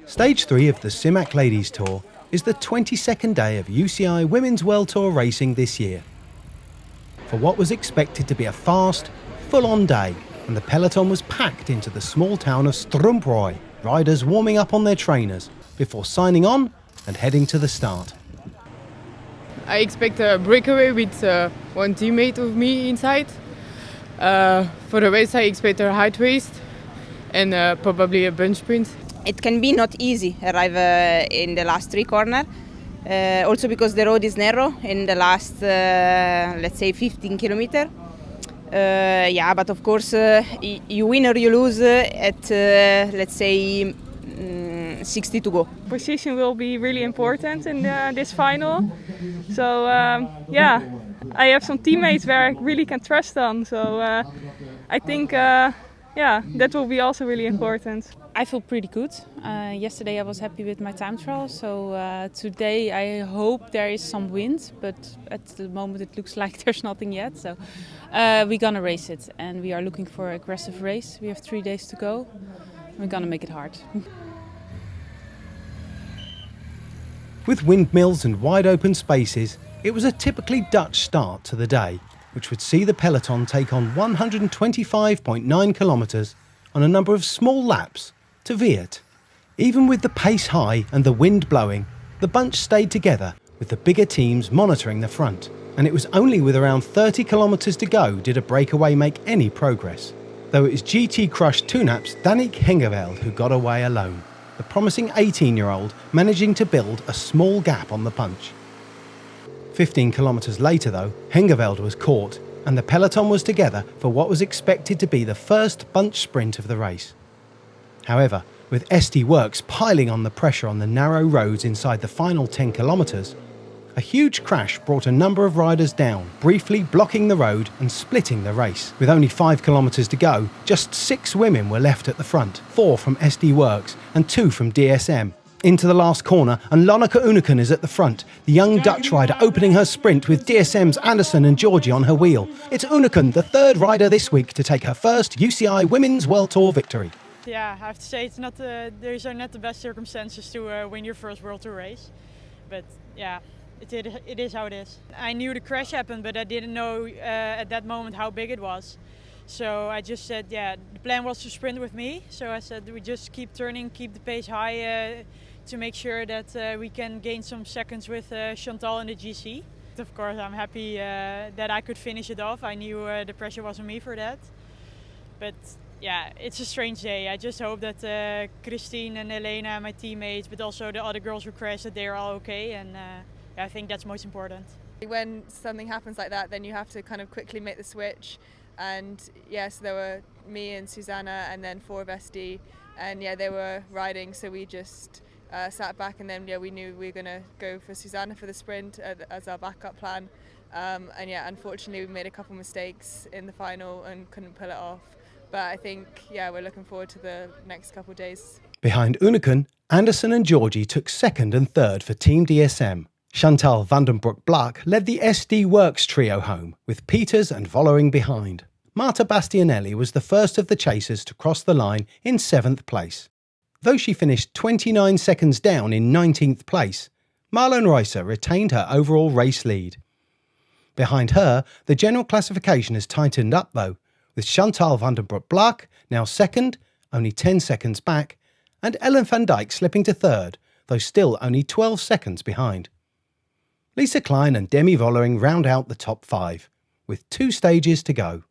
Stage 3 of the Simac Ladies Tour is the 22nd day of UCI Women's World Tour racing this year. For what was expected to be a fast, full-on day, and the peloton was packed into the small town of Strumproy, riders warming up on their trainers before signing on and heading to the start. I expect a breakaway with one teammate of me inside. For the race I expect a height race and probably a bunch sprint. It can be not easy arrive in the last three corners, also because the road is narrow in the last, let's say, 15 kilometers. But of course, you win or you lose at, let's say, 60 to go. Position will be really important in this final. So I have some teammates where I really can trust on. So I think that will be also really important. I feel pretty good. Yesterday I was happy with my time trial, so today I hope there is some wind, but at the moment it looks like there's nothing yet. So we're gonna race it, and we are looking for an aggressive race. We have 3 days to go. We're gonna make it hard. With windmills and wide open spaces, it was a typically Dutch start to the day, which would see the peloton take on 125.9 kilometres on a number of small laps to WWT. Even with the pace high and the wind blowing, the bunch stayed together with the bigger teams monitoring the front, and it was only with around 30 kilometres to go did a breakaway make any progress, though it was GT Crush Tunap's Danique Hengeveld who got away alone, the promising 18-year-old managing to build a small gap on the punch. 15 kilometres later though, Hengeveld was caught, and the peloton was together for what was expected to be the first bunch sprint of the race. However, with WorldTour piling on the pressure on the narrow roads inside the final 10 kilometres, a huge crash brought a number of riders down, briefly blocking the road and splitting the race. With only 5 kilometres to go, just 6 women were left at the front, 4 from WorldTour and 2 from DSM. Into the last corner, and Lonneke Uneken is at the front, the young Dutch rider opening her sprint with DSM's Anderson and Georgie on her wheel. It's Uneken, the third rider this week to take her first UCI Women's World Tour victory. Yeah, I have to say these are not the best circumstances to win your first World Tour race. But yeah, it is how it is. I knew the crash happened, but I didn't know at that moment how big it was. So I just said, the plan was to sprint with me. So I said we just keep turning, keep the pace high to make sure that we can gain some seconds with Chantal in the GC. Of course, I'm happy that I could finish it off. I knew the pressure was on me for that. But yeah, it's a strange day. I just hope that Christine and Elena, my teammates, but also the other girls who crashed, that they are all okay. And I think that's most important. When something happens like that, then you have to kind of quickly make the switch. And yes, there were me and Susanna and then 4 of SD, and they were riding, so we just sat back, and then we knew we were going to go for Susanna for the sprint as our backup plan. Unfortunately we made a couple mistakes in the final and couldn't pull it off. But I think we're looking forward to the next couple of days. Behind Uneken, Anderson and Georgie took second and third for Team DSM. Chantal van den Broek-Black led the WorldTour trio home, with Peters and Vollering behind. Marta Bastianelli was the first of the chasers to cross the line in 7th place. Though she finished 29 seconds down in 19th place, Marlon Reusser retained her overall race lead. Behind her, the general classification has tightened up though, with Chantal van den Broek-Black now second, only 10 seconds back, and Ellen van Dijk slipping to third, though still only 12 seconds behind. Lisa Klein and Demi Vollering round out the top 5, with 2 stages to go.